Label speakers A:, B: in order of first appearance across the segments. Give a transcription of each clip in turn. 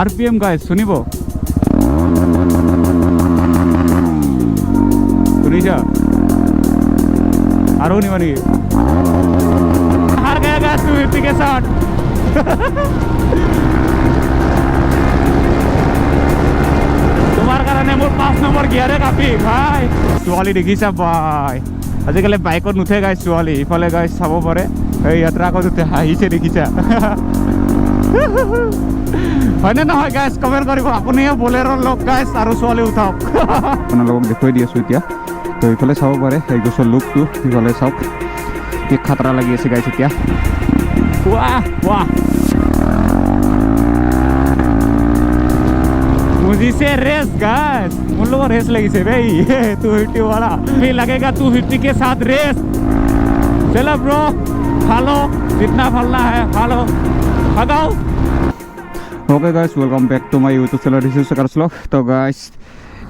A: RPM guys শুনিব শুনিছা আৰু শুনিবা নেকি हार गया 250 के साथ তোমাৰ কাৰণে মোৰ 5 নম্বৰ গিয়াৰে কাপি ভাই ছোৱালী দেখিছা ভাই আজিকালি বাইকত নুঠে গাইছ ছোৱালী ইফালে গাইছ চাব পাৰে এই ইয়াত্ৰা আকৌ উঠে হাঁহিছে দেখিছা হয়নে নহয় গাইছ কমেণ্ট কৰিব আপুনিও বলেৰো লওক গাইছ আৰু ছোৱালী উঠাওক আপোনালোকক দেখুৱাই দি আছোঁ এতিয়া তো ইফালে চাব পাৰে এক বছৰ লুকটো ইফালে চাওক কি খাতৰা লাগি আছে গাইছ এতিয়া वाह वाह मुझी से रेस गाइस उन लोगों रेस लगी से भाई 250 वाला भी लगेगा 250 के साथ रेस चलो ब्रो फॉलो जितना फलना है फॉलो भगाओ okay guys welcome back to my YouTube channel this is सकार्स व्लॉग तो गाइस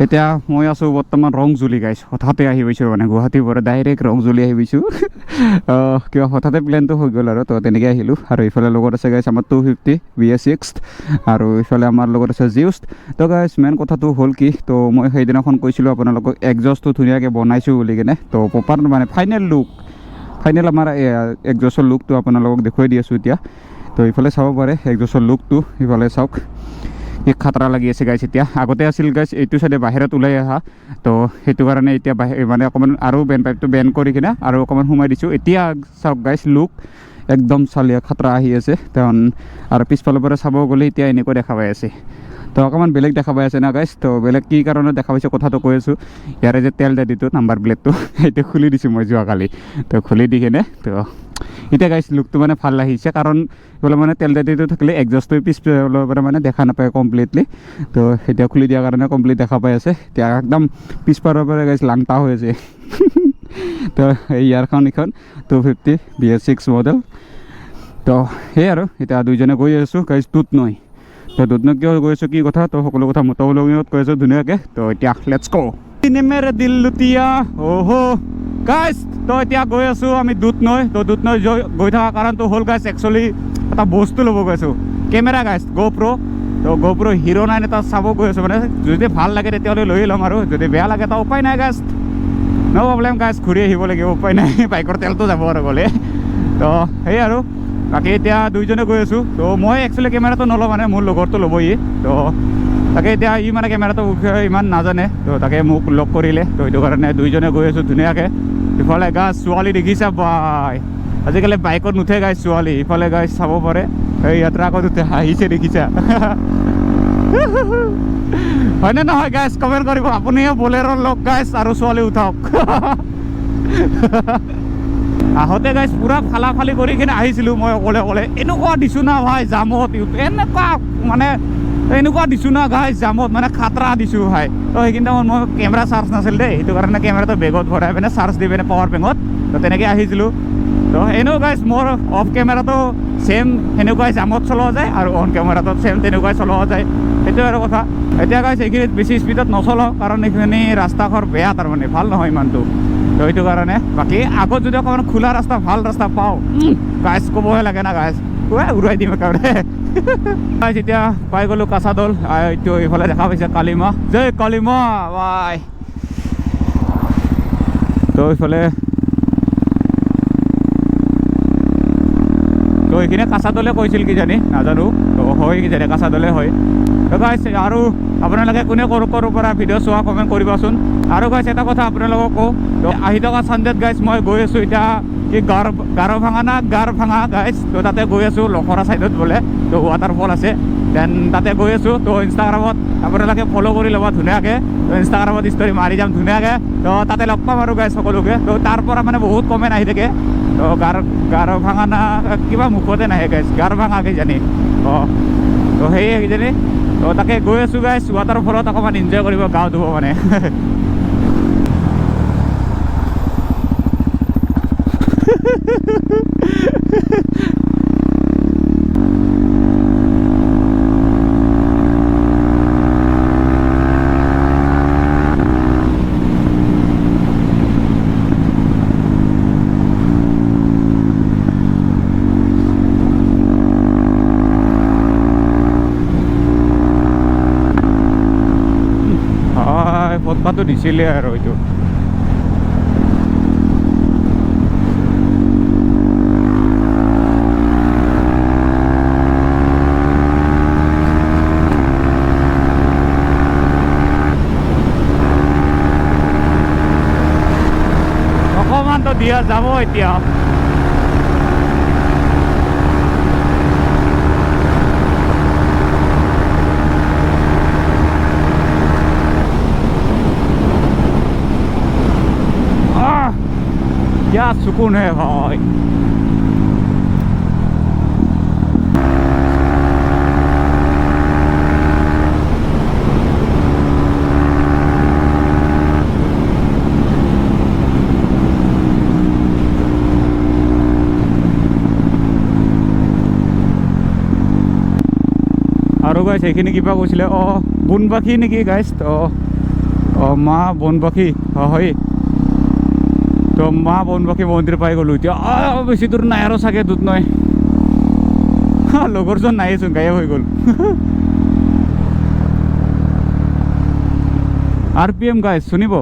A: এতিয়া মই আছোঁ বৰ্তমান ৰংজুলি গাইছ হঠাতে আহি গৈছোঁ মানে গুৱাহাটীৰ পৰা ডাইৰেক্ট ৰংজুলি আহি গৈছোঁ কিবা হঠাতে প্লেনটো হৈ গ'ল আৰু তো তেনেকৈ আহিলোঁ আৰু ইফালে লগত আছে গাইছ আমাৰ 250 BS6 আৰু ইফালে আমাৰ লগত আছে জিউষ্ট তো গাইছ মেইন কথাটো হ'ল কি তো মই সেইদিনাখন কৈছিলোঁ আপোনালোকক এক্সজষ্টটো ধুনীয়াকৈ বনাইছোঁ বুলি কিনে তো প্ৰপাৰ মানে ফাইনেল আমাৰ এক্সজষ্টৰ লুকটো আপোনালোকক দেখুৱাই দি আছোঁ এতিয়া তো ইফালে চাব পাৰে এক্সজষ্টৰ লুকটো ইফালে চাওক एक খাতৰা লাগি আছে গাইছ এতিয়া আগতে আছিল গাইছ এইটো সাইডে বাহিৰত ওলাই আহা তো সেইটো কাৰণে এতিয়া মানে অকণমান আৰু বেন পাইপটো বেন কৰি কিনে আৰু অকণমান সোমাই দিছোঁ এতিয়া চাওক গাইছ লুক একদম চালিয়া খাতৰা আহি আছে কাৰণ আৰু পিছফালৰ পৰা চাব গ'লে এতিয়া এনেকৈ দেখা পাই আছে তো অকণমান বেলেগ দেখা পাই আছে না গাইছ তো বেলেগ কি কাৰণত দেখা পাইছে কথাটো কৈ আছোঁ ইয়াৰে যে তেল দাদিটো নাম্বাৰ প্লেটটো সেইটো খুলি দিছোঁ মই যোৱাকালি তো খুলি দি কিনে তো এতিয়া গাইছ লুকটো মানে ভাল লাগিছে কাৰণ এইফালে মানে তেল দাদিটো থাকিলে এক্সজষ্টটো পিছফালৰ পৰা মানে দেখা নাপায় কমপ্লিটলি তো এতিয়া খুলি দিয়াৰ কাৰণে কমপ্লিট দেখা পাই আছে এতিয়া একদম পিছফালৰ পৰা গাইছ লাংটা হৈ আছে তো এই ইয়াৰখন এইখন 250 BS6 মডেল তো সেই আৰু এতিয়া দুইজনে গৈ আছোঁ গাইছ দুধনৈ তো দুধনৈ কিয় গৈ আছোঁ কি কথা তো সকলো কথা মোটামুটিত কৈ আছোঁ ধুনীয়াকৈ তো এতিয়া লেটছ গো মেৰে দিল লুটিয়া অ'হ গাইছ তো এতিয়া গৈ আছোঁ আমি দুধনৈ তো দুধনৈ গৈ থকা কাৰণটো হ'ল গাইছ একচুৱেলি এটা বস্তু ল'ব গৈছোঁ কেমেৰা গাইছ GoPro তো GoPro Hero 9 এটা চাব গৈ আছোঁ মানে যদি ভাল লাগে তেতিয়াহ'লে লৈ ল'ম আৰু যদি বেয়া লাগে তো উপায় নাই গাইছ ন' প্ৰব্লেম গাইছ ঘূৰি আহিব লাগিব উপায় নাই বাইকৰ তেলটো যাব আৰু গ'লে তো সেই আৰু বাকী এতিয়া দুইজনে গৈ আছোঁ তো মই একচুৱেলি কেমেৰাটো নলওঁ মানে মোৰ লগৰটো ল'বই তো তাকে এতিয়া ই মানে কেমেৰাটো ইমান নাজানে তো তাকে মোক লগ কৰিলে তো সেইটো কাৰণে দুইজনে গৈ আছোঁ ধুনীয়াকৈ ইফালে গাইছ ছোৱালী দেখিছা বাই আজিকালি বাইকত নুঠে গাইছ ছোৱালী ইফালে গাইছ চাব পাৰে এই ইয়াত্ৰা আকৌ উঠে হাঁহিছে দেখিছা হয়নে নহয় গাইছ কমেণ্ট কৰিব আপুনিও বলেৰো লওক গাইছ আৰু ছোৱালী উঠাওক আহোঁতে গাইছ পূৰা ফালি কৰি কিনে আহিছিলোঁ মই অকলে এনেকুৱা দিছোঁ না ভাই জামত এনেকুৱা দিছোঁ না গাইছ জামত মানে খাতৰা দিছোঁ ভাই তো সেইখিনি মই কেমেৰা চাৰ্জ নাছিল দেই সেইটো কাৰণে কেমেৰাটো বেগত ভৰাই পিনে চাৰ্জ দি পিনে পাৱাৰ বেংকত তো তেনেকৈ আহিছিলোঁ তো এনেও গাইছ মোৰ অফ কেমেৰাটো ছেম সেনেকুৱাই জামত চলোৱা যায় আৰু অন কেমেৰাটো ছেম তেনেকুৱাই চলোৱা যায় সেইটোৱে আৰু কথা এতিয়া গাইছ এইখিনিত বেছি স্পীডত নচলাওঁ কাৰণ এইখিনি ৰাস্তাঘৰ বেয়া তাৰমানে ভাল নহয় ইমানটো তো সেইটো কাৰণে বাকী আগত যদি অকণমান খোলা ৰাস্তা ভাল ৰাস্তা পাওঁ গাইছ ক'বহে লাগে না গাইছ উৰুৱাই দিম একেবাৰে গাইছ এতিয়া পাই গ'লোঁ কাছাদল এইটো এইফালে দেখা পাইছে কালিমা জয় কালিমা বাই তো এইফালে তো এইখিনি কাছাদলে কৈছিল কিজানি নাজানো তো হয় কিজানি কাছাদলে হয় তো গাইছ আৰু আপোনালোকে কোনে ক'ৰ পৰা ভিডিঅ' চোৱা কমেণ্ট কৰিবাচোন আৰু গাইছ এটা কথা আপোনালোকক কওঁ তো আহি থকা চানডেত গাইছ মই গৈ আছোঁ এতিয়া কি গাৰো ভাঙা গাইছ তো তাতে গৈ আছোঁ লখৰা ছাইডত বোলে তো ৱাটাৰফল আছে দেন তাতে গৈ আছোঁ তো ইনষ্টাগ্ৰামত আপোনালোকে ফ'ল' কৰি ল'ব ধুনীয়াকৈ তো ইনষ্টাগ্ৰামত ষ্টৰি মাৰি যাম ধুনীয়াকৈ তো তাতে লগ পাম আৰু গাইছ সকলোকে তো তাৰ পৰা মানে বহুত কমেণ্ট আহি থাকে তো গাৰো ভাঙা না কিবা মুখতে নাহে গাইছ গাৰ ভাঙা কিজানি অঁ তো সেয়ে কিজানি তো তাকে গৈ আছোঁ গাইছ ৱাটাৰফলত অকণমান এনজয় কৰিব গাও ধুব মানে অকণমানতো দিছিলে আৰু এইটো অকণমানতো দিয়া যাব এতিয়া क्या सुकून है भाई আৰু গাইছ এইখিনি কিবা কৈছিলে বনবাসী নেকি গাইছ তো মা বনবাসী হয় তো মা বনবাসী মন্দিৰ পাই গ'লোঁ এতিয়া বেছি দূৰ নাই আৰু চাগে দুধ নয় লগৰজন নাইচোন গায়ব হৈ গ'ল RPM গাইছ শুনিব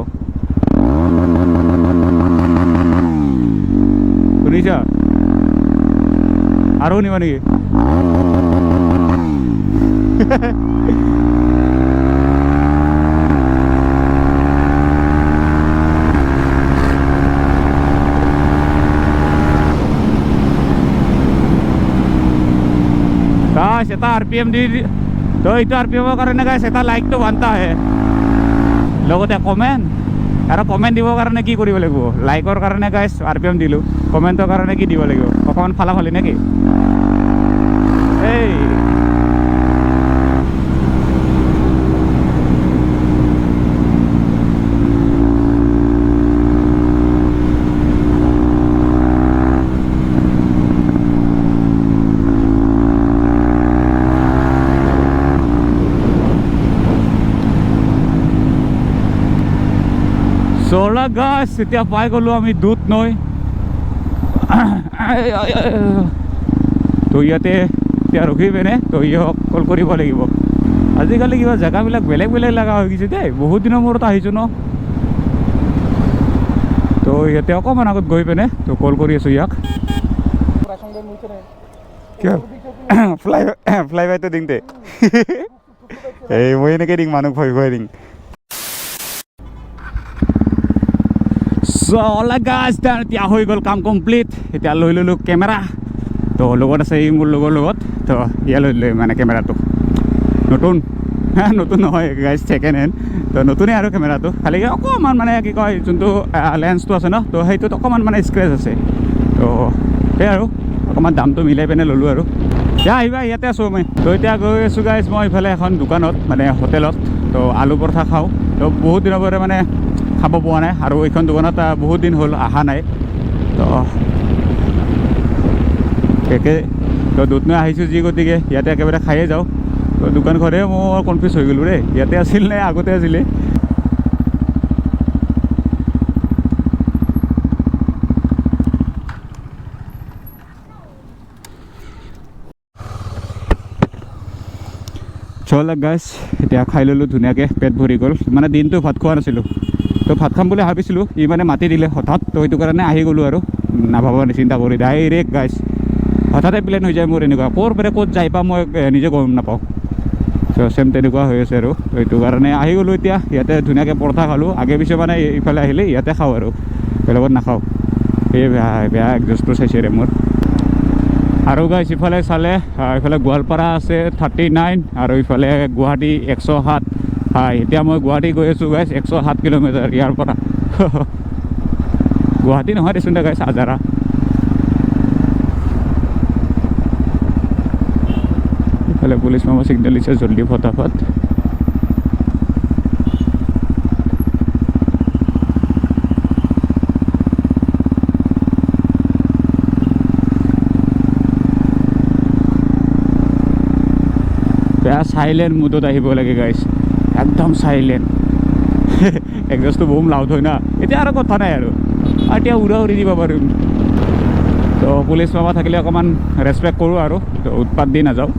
A: শুনিছা আৰু শুনিবা নেকি गाइस এটা RPM দি তো এইটো RPM কাৰণে গাইস এটা লাইকটো বানতা হে লগতে কমেন্ট আৰু কমেন্ট দিবৰ কাৰণে কি কৰিব লাগিব লাইকৰ কাৰণে গাইস RPM দিলো কমেন্টৰ কাৰণে কি দিব লাগিব অকমান ফালাফালি নেকি এই চলা গাছ এতিয়া পাই গ'লোঁ আমি দুধ নৈ তো ইয়াতে এতিয়া ৰখি পিনে তো ইহঁতক কল কৰিব লাগিব আজিকালি কিবা জেগাবিলাক বেলেগ বেলেগ লগা হৈ গৈছে দেই বহুত দিনৰ মূৰত আহিছোঁ ন তো ইয়াতে অকণমান আগত গৈ পিনে তো কল কৰি আছোঁ ইয়াক ফ্লাই বাইটো দিং দে এই মই এনেকৈ দিম মানুহ ভয় ভয় দিম চলা গাছ এতিয়া হৈ গ'ল কাম কমপ্লিট এতিয়া লৈ ল'লোঁ কেমেৰা তো লগত আছে এই মোৰ লগৰ লগত তো ইয়া লৈ ল'লোঁ মানে কেমেৰাটো নতুন নতুন নহয় গাইজ ছেকেণ্ড হেণ্ড তো নতুনেই আৰু কেমেৰাটো খালি অকণমান মানে কি কয় যোনটো লেন্সটো আছে ন তো সেইটোত অকণমান মানে স্ক্ৰেচ আছে তো সেই আৰু অকণমান দামটো মিলাই পিনে ল'লোঁ আৰু এতিয়া আহিবা ইয়াতে আছোঁ মই তো এতিয়া গৈ আছোঁ গাইজ মই ইফালে এখন দোকানত মানে হোটেলত তো আলু পৰঠা খাওঁ তো বহুত দিনৰ পৰা মানে খাব পোৱা নাই আৰু এইখন দোকানত বহুত দিন হ'ল অহা নাই তো একে তো দুধ নৈ আহিছোঁ যি গতিকে ইয়াতে একেবাৰে খায়ে যাওঁ তো দোকানখনে মই কনফিউজ হৈ গ'লোঁ দেই ইয়াতে আছিল নে আগতে আছিলে চল গাইছ এতিয়া খাই ল'লোঁ ধুনীয়াকৈ পেট ভৰি গ'ল মানে দিনটো ভাত খোৱা নাছিলোঁ তো ভাত খাম বুলি ভাবিছিলোঁ ই মানে মাতি দিলে হঠাৎ তো সেইটো কাৰণে আহি গ'লোঁ আৰু নাভাবা চিন্তা কৰি ডাইৰেক্ট গাইছ হঠাতে প্লেন হৈ যায় মোৰ এনেকুৱা ক'ৰ পৰা ক'ত যাই পাওঁ মই নিজে গম নাপাওঁ তো চেম তেনেকুৱা হৈ আছে আৰু তো সেইটো কাৰণে আহি গ'লোঁ এতিয়া ইয়াতে ধুনীয়াকৈ পৰঠা খালোঁ আগে পিছে মানে ইফালে আহিলে ইয়াতে খাওঁ আৰু বেলেগত নাখাওঁ এই বেয়া একজষ্টটো চাইছে ৰে মোৰ আৰু গাইছ ইফালে চালে ইফালে গোৱালপাৰা আছে 39 আৰু ইফালে গুৱাহাটী 107 হয় এতিয়া মই গুৱাহাটী গৈ আছোঁ গাইছ 107 কিলোমিটাৰ ইয়াৰ পৰা গুৱাহাটী নহয় দেচোন দে গাইছ আজাৰা ইফালে পুলিচ মামা ছিগনেল দিছে জল্দি ফটাফট বেয়া চাইলেণ্ট মুডত আহিব লাগে গাইছ একদম চাইলেণ্ট একজষ্টটো বহুত লাউড হয় না এতিয়া আৰু কথা নাই আৰু এতিয়া উৰা উৰি দিব পাৰিম তো পুলিচ মামা থাকিলে অকণমান ৰেচপেক্ট কৰোঁ আৰু তো উৎপাত দি নাযাওঁ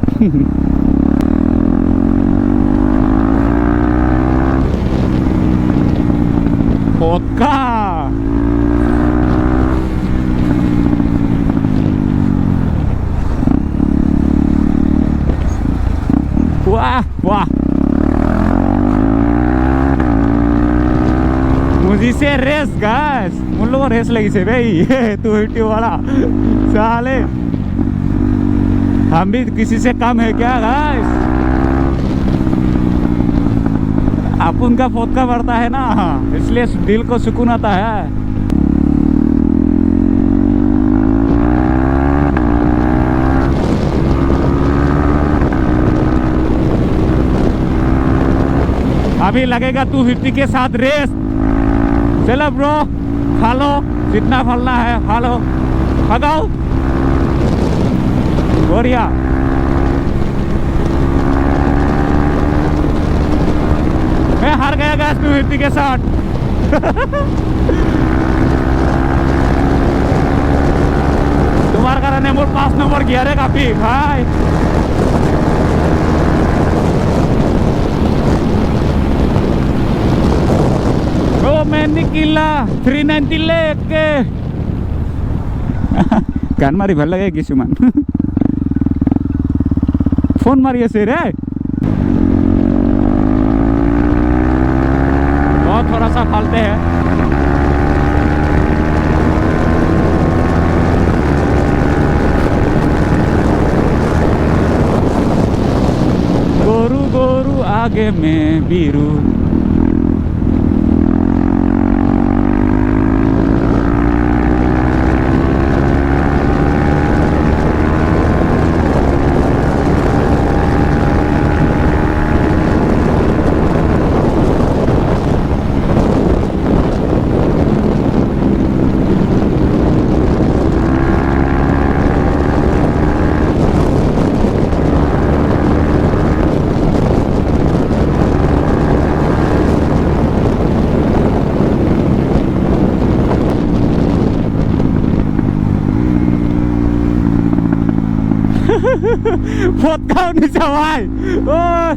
A: वाह वाह मुझी से रेस गाइस उन लोगों रेस लगी से भाई 250 वाला साले हम भी किसी से कम है क्या गाइस अपन का फोटका बढ़ता है ना इसलिए दिल को सुकून आता है अभी लगेगा 250 के साथ रेस चलो ब्रो खा लो जितना फलना है खा लो भगाओ बढ़िया मैं हार गया गैस 250 के साथ तुम्हारे कारण है मोर 5 नंबर गियर है काफी भाई मैं निकला 390 लेके गान मारी ভাল লাগে কিছুমান फोन मारी আছে रे बहुत थोड़ा सा फालते हैं गोरू गोरू आगे में Biru Phốt cao đi sao ai ôi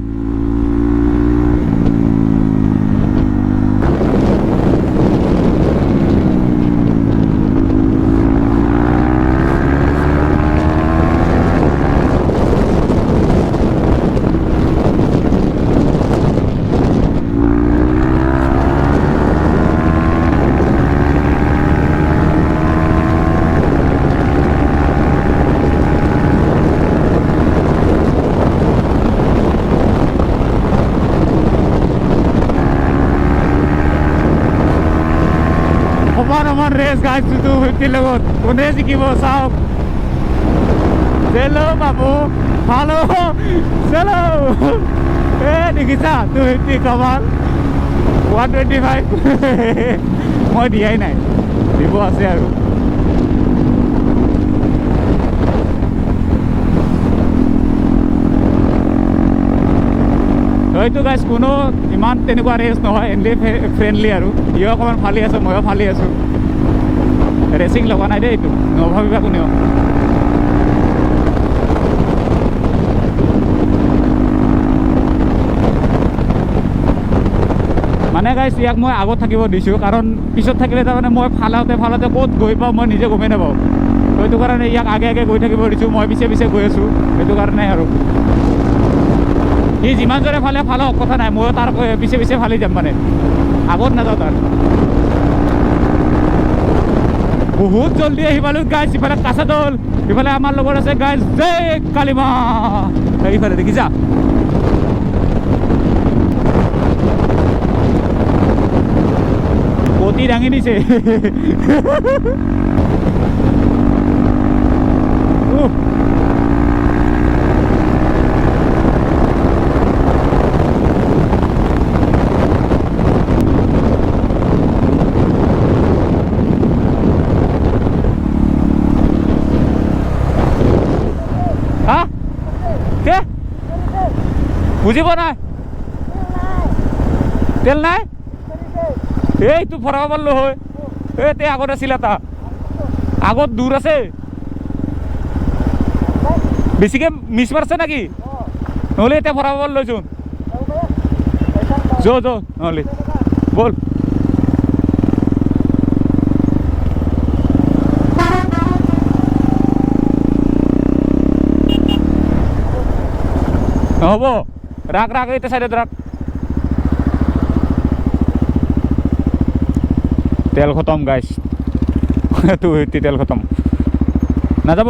A: Aman race guys to 250 lagot unres ki wo saab chalo babu hello chalo nikisa 250 kamal 125 moi diai nai dibo ase aru হয়তো গাইস কোনো ইমান তেনেকুৱা ৰেচ নহয় এনলি ফ্ৰেণ্ডলি আৰু ইও অকণমান ফালি আছে ময়ো ফালি আছোঁ ৰেচিং লগা নাই দেই এইটো নভাবিবা কোনেও মানে গাইছ ইয়াক মই আগত থাকিব দিছোঁ কাৰণ পিছত থাকিলে তাৰমানে মই ফালাওঁতে ক'ত গৈ পাওঁ মই নিজে গমেই নাপাওঁ সেইটো কাৰণে ইয়াক আগে আগে গৈ থাকিব দিছোঁ মই পিছে পিছে গৈ আছোঁ সেইটো কাৰণে আৰু সি যিমান জোৰে ফালে ফালক কথা নাই ময়ো তাৰ পিছে পিছে ফালি যাম মানে আগত নাযাওঁ তাৰ বহুত জলদি আহি পালোঁ গাইছ ইফালে কাছা দল ইফালে আমাৰ লগত আছে গাইছ জয় কালিমা এইফালে দেখিছা গতি দাঙি দিছে বুজি পোৱা নাই তেল নাই এইটো ভৰাব পাৰিলোঁ হয় এই তে আগত আছিল এটা আগত দূৰ আছে বেছিকৈ মিছ মাৰিছে নেকি নহ'লে এতিয়া ভৰাব পাৰিলোচোন যো নহ'লে বল হ'ব রাখ রাখ এইটা সাইডে রাখ তেল খতম গাইস 250 তেল খতম না যাব